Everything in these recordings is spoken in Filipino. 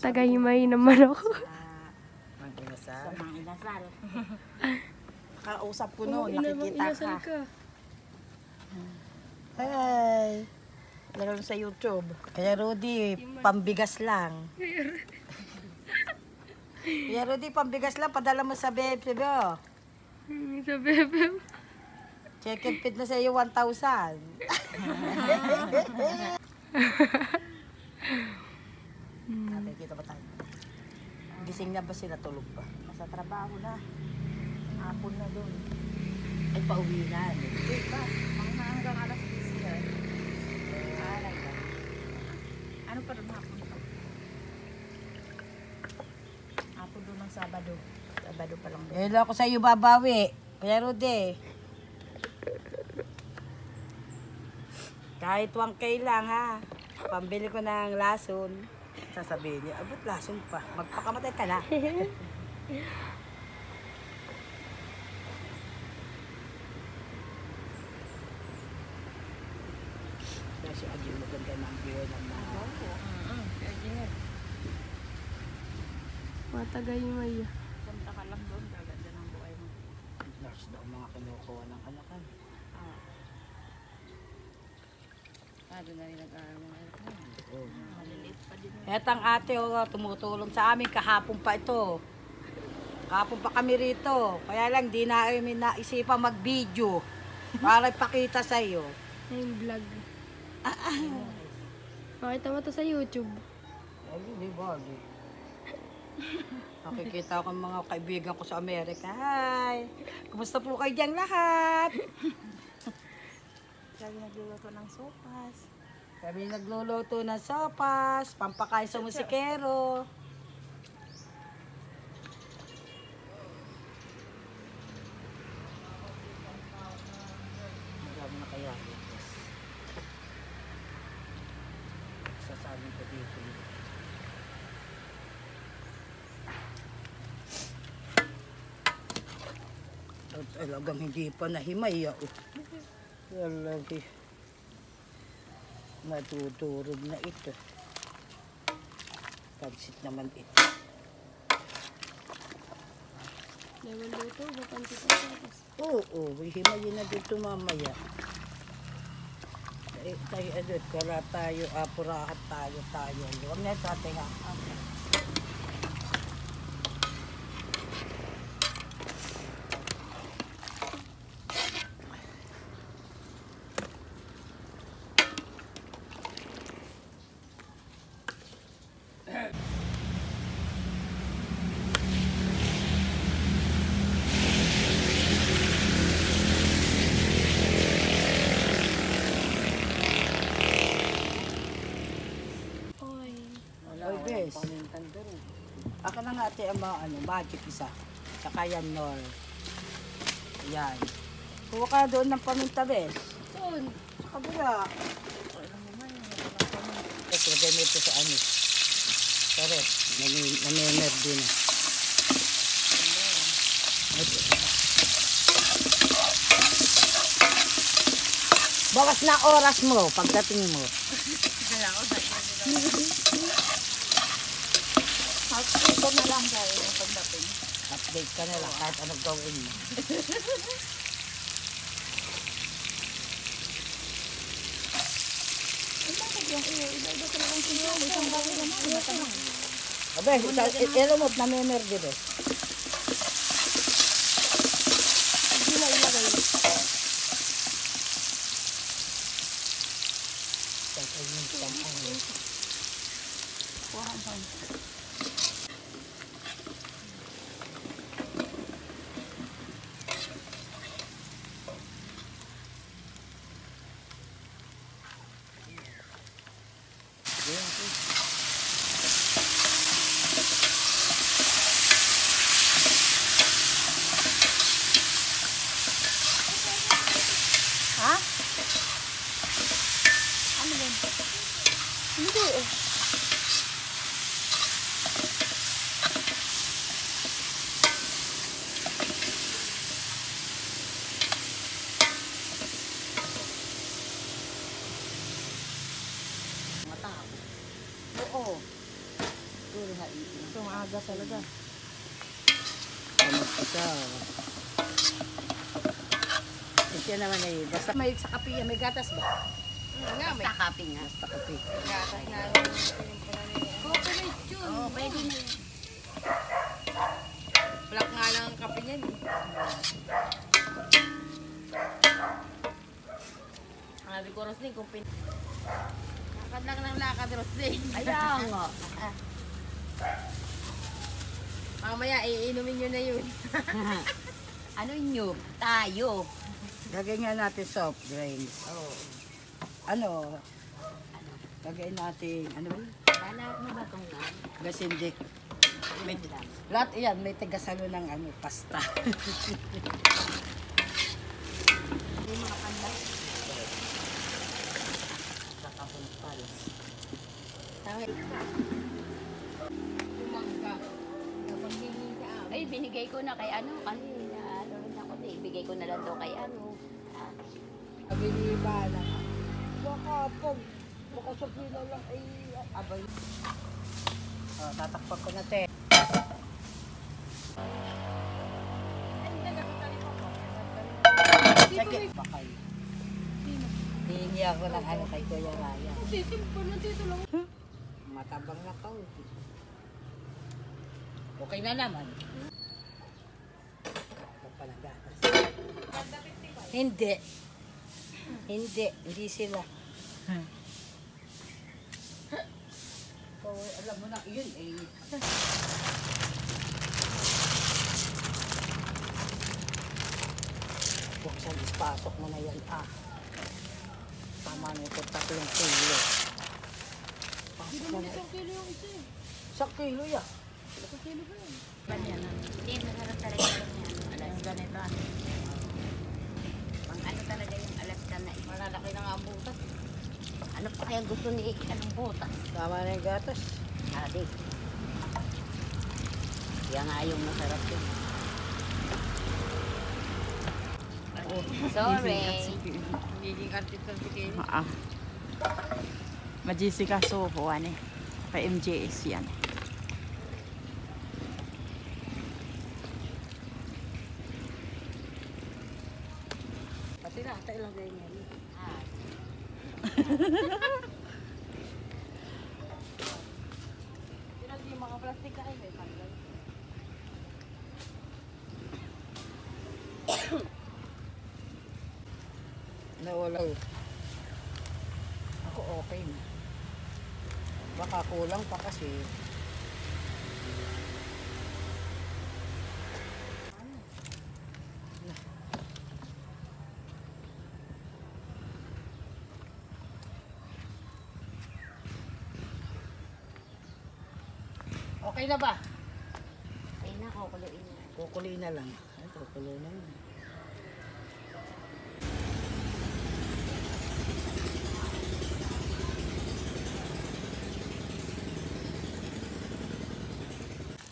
Matagay-may naman ako. Sa mga inasal. Kausap ko noon, nakikita ka. Hi! Laro sa YouTube. Kaya Rudy, pambigas lang. Kaya Rudy, pambigas lang. Padala mo sa bebe mo. Sa bebe. Check and fit na sa iyo 1,000. Kita ba tayo? Gising na ba sila? Tulog pa? Nasa trabaho na. Hapon na doon. Ay, pauwi na. Hindi ba? Hanggang alas 10 yan. Alam ba? Ano pa doon hapon pa? Hapon doon ng Sabado. Sabado pa lang doon. Eh, ako sa iyo babawi. Kaya Rudy. Kahit 1K lang ha. Pambili ko ng lason. Sasabihin niya, abot lason pa. Magpakamatay ka na. Kasi Adjil maganda ng buhay ng mga. Matagay-may. Punta ka lang doon, gaganda ng buhay mo. Nurse daw mga kinukuha ng kanakan. Doon na rin nag-aaral mga aircon. Maliliit pa din. Etang ate, tumutulong sa amin. Kahapon pa ito. Kahapon pa kami rito. Kaya lang, di na kami naisipan mag-video. Para ipakita sa iyo. Na yung vlog. Makita mo to sa YouTube. Ay, hindi ba? Nakikita ko mga kaibigan ko sa Amerika. Hi! Kumusta po kayo dyan lahat? Kami nagluluto ng sopas. Kami nagluluto ng sopas. Pampakain sa musikero. Marami na kaya. Sasabi ko dito. Talagang hindi pa nahimay. Talagang matutulog na ito. Pansit naman ito. Level dito, mapansit ang sopas. Oo, himayin na dito mamaya. Tayo, kala tayo, apurahat tayo. Huwag na ito, ate nga. Aka na nga ate ang mga magic isa. Saka yan nor. Yan. Kuha ka doon ng paminta bes. Doon. Sa kabila. Ito, ganito sa ano. Sarap. Namimer din. Bawas na oras mo pagdating mo. Update ko na lang tayo ng pagdating. Update ka na lang kahit anong gawin mo. Abe, ilumot na memer dito. Hindi na ilagay. Ha? Ano yan? Hindi eh. Mga tao. Oo. rin na itin. So, maaga talaga. Ano pa siya? Siya naman ay, basta may sa kape yan, may gatas ba? Nga, may kape nga. Basta kape. Gatas na Coconut yun. Oo, pwede na yun. Black nga lang ang kape niyan. Sabi ko, Roslyn, kung lakad lang ng lakad, Roslyn. Ayan nga. Mamaya, iinumin nyo na yun. Ano nyo? Tayo. Lagay nga natin soft drinks. Oo. Ano? Lagay natin, ano ba? Lalak mo ba itong nga? Gasindik. May, lahat yan, may tagasalo ng ano, pasta. May mga panda. Kakapuntal. Umangga. Kapag hindi ka Ay, binigay ko na kay ano, kasi ano rin ako, ibigay ko na lang daw kay ano. Pabiliba lang. Baka sabihin na lang ay abay. Tatakpan ko na te. Sige, bakay. Hihingi ako ng ano kay Kuya Raya. Sisimple na dito lang. Matabang na ka. Okay na naman. Ito pala gatas. Hindi. Hindi sila. So, alam mo na, yun eh. Buksan, ispasok mo na yan. Tama na ito, 3 kilo. Hindi naman isang kilo yung isa eh. 1 kilo yan. Isang kilo ba yan? Hindi, masarap talaga yung alas. Ganito. Pang ano talaga yung alas ka na. malalaki na nga ang butas. Ano pa kaya gusto ni anong butas? Tama na yung gatas. Adi. Yan nga yung masarap yun. Sorry. Hindi kartit-kartit kayo. Majessica Soho, ano eh. Pa MJS yan. Pati na, tayo lang ganyan yan. Ah, Yung mga plastic ka ay may panggal. Nawala. Ako okay na. Baka kulang pa kasi. Okay na ba? ay nako, kuluin na. Kukuloy na lang. Ay, kukuloy na lang.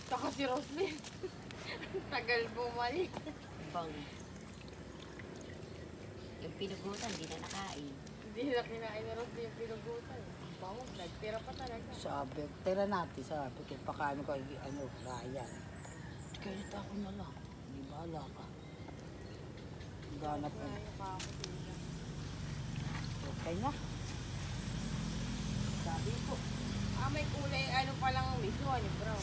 Saka si Roslyn. Tagal bumalik. Bang. Yung pinugutan, hindi na nakain. Hindi na kinain ni Roslyn yung pinugutan. Bawang, nagtira pa talaga. Sabi, tira natin, sabi. Kaya pakaano ko, ano, Ryan. Kaya ako na lang. Hindi bahala ka. Ganap na. Okay na. Sabi ko. May kulay, ano pa lang ang miso, ano bro?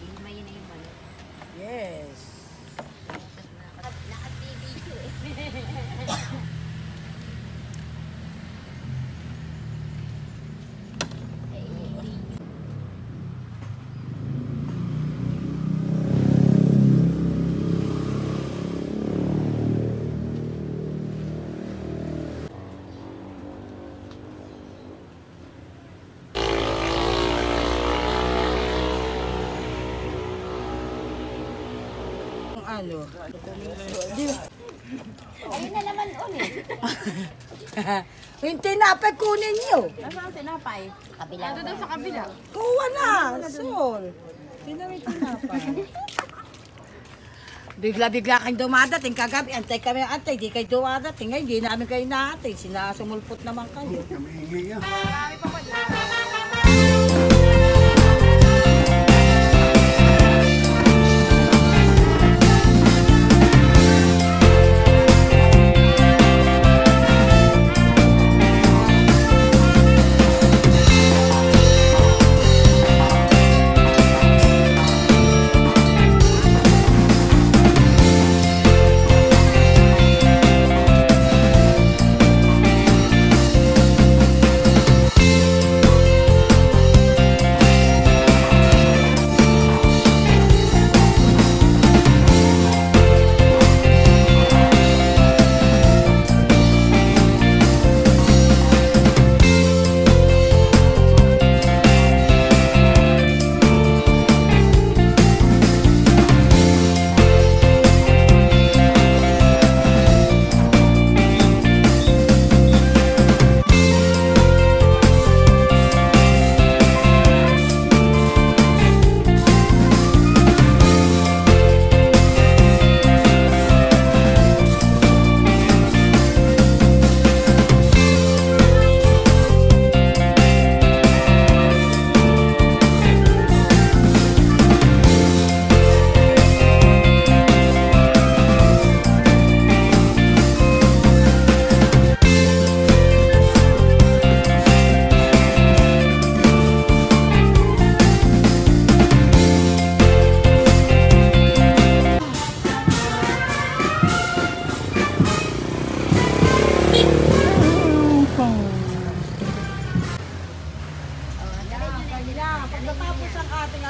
Hihimayin na yung manok. Yes. Naka-video eh. Ano? Ayun na naman ulit. Yung tinapay kunin niyo. Nasaan ang tinapay? Kabila. Ito daw sa kabila. Kuha na, Sol. Tinawin tinapay. Bigla-bigla kayong dumadating kagabi. Antay kami ang antay. Di kayo dumadating. Ngayon, di namin kayo natin. Sinasumulpot naman kayo. Marami pa pa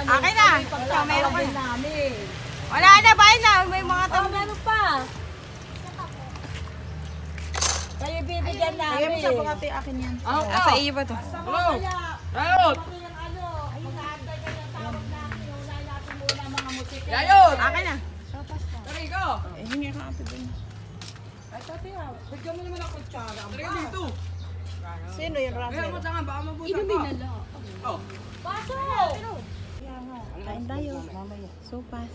Akin na. Ito, meron ka na. Wala na, bahay na. May mga tao. Meron pa. Kayo bibigyan namin. Ayaw mo sa pangati, akin yan. Sa iyo ba to? Hello. Yayot! Yayot! Yayot! Akin na. Tari ko! Hingi ka ate doon. Ay, tati ha. Bigyan mo naman ako tsara. Tari ka dito! Sino yung Kaya Russell? mo tangan, baka mabutan Inumin ka. na lang. Oh. Paso! Kain tayo. Sopas.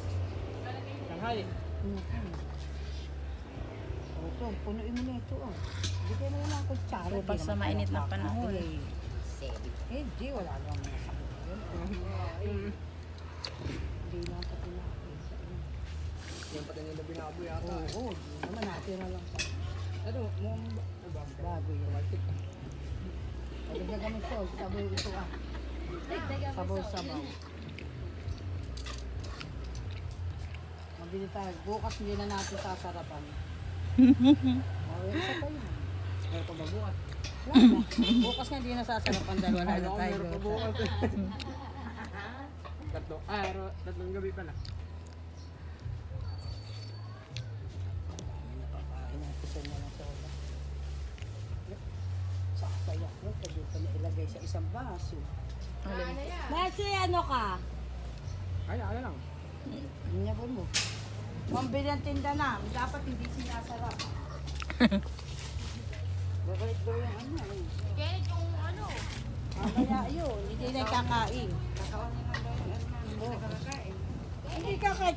Tanghali. Ito, punuin mo na ito. Bigyan mo na ako tsara. Sopas sa mainit na panahon. Hindi, wala naman mga sakit yun. Hindi na ako pinapin. Yung pati nila binaboy yata. Oo, hindi naman natin na lang. Ano, mo Bago yun. Pagdaga mo salt, sabaw ito ah. Sabaw-sabaw. Mabili tayo. Bukas hindi na natin sasarapan. Isa pa yun. Meron pa mabuhat. Wala na. Bukas nga hindi na sasarapan dahil wala na tayo. Meron pa buhat. Tatlong gabi pa na. Inapisan niya ng soda. Saksayak mo, pwede pa na ilagay sa isang baso. Messi, ano ka? Kaya lang. Ganyan po mo. Mambili ang tinda na, dapat hindi sinasarap. Babalik daw yung ano eh. Kaya yung ano. Kaya yun, hindi na kakain. Kakain naman daw yung ano. Hindi kakain.